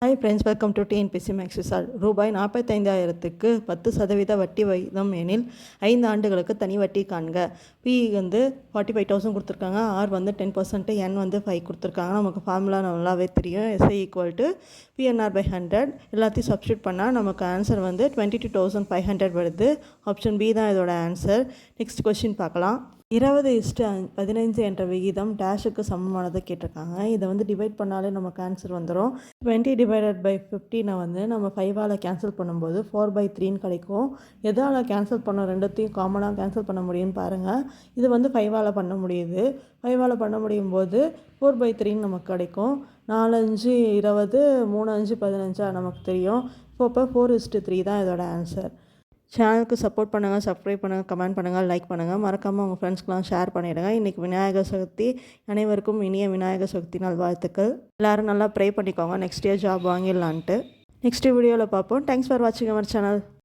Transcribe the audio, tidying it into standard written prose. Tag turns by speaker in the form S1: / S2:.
S1: Hi friends, welcome to TNPSC maths result. ரூபாய் 45,000க்கு 10% வட்டி விகிதம் எனில் 5 ஆண்டுகளுக்கு தனி வட்டி காண்க. பி வந்து 45,000 கொடுத்துருக்காங்க, ஆர் வந்து 10%, என் வந்து 5 கொடுத்துருக்காங்க. நமக்கு ஃபார்முலா நல்லாவே தெரியும். SI equal to PNR/100. எல்லாத்தையும் சப்ஸ்டியூட் பண்ணால் நமக்கு ஆன்சர் வந்து 22,500 வருது. ஆப்ஷன் பி தான் இதோட ஆன்சர். நெக்ஸ்ட் கொஸ்டின் பார்க்கலாம். 20:15 என்ற விகிதம் டேஷுக்கு சமமானதை கேட்டிருக்காங்க. இதை வந்து டிவைட் பண்ணாலே நமக்கு ஆன்சர் வந்துடும். 20/15 வந்து நம்ம 5ஆல் கேன்சல் பண்ணும்போது 4/3 கிடைக்கும். எதால் கேன்சல் பண்ண ரெண்டுத்தையும் காமனாக கேன்சல் பண்ண முடியும்னு பாருங்கள். இது வந்து 5ஆல் பண்ண முடியுது. 5ஆல் பண்ண முடியும் போது 4/3 நமக்கு கிடைக்கும். 4 5 20, 3 5 15 நமக்கு தெரியும். இப்போ 4:3 தான் இதோட ஆன்சர். சேனலுக்கு சப்போர்ட் பண்ணுங்கள், சப்ஸ்கிரைப் பண்ணுங்கள், கமெண்ட் பண்ணுங்கள், லைக் பண்ணுங்கள். மறக்காமல் உங்கள் ஃப்ரெண்ட்ஸ்க்கெலாம் ஷேர் பண்ணிவிடுங்க. இன்றைக்கி விநாயகர் சதுர்த்தி. அனைவருக்கும் இனிய விநாயகர் சதுர்த்தி நல்வாழ்த்துக்கள். எல்லோரும் நல்லா ப்ரே பண்ணிக்கோங்க, நெக்ஸ்ட் இயர் ஜாப் வாங்கிடலான்ட்டு. நெக்ஸ்ட் வீடியோவில் பார்ப்போம். தேங்க்ஸ் ஃபார் வாட்சிங் அவர் சேனல்.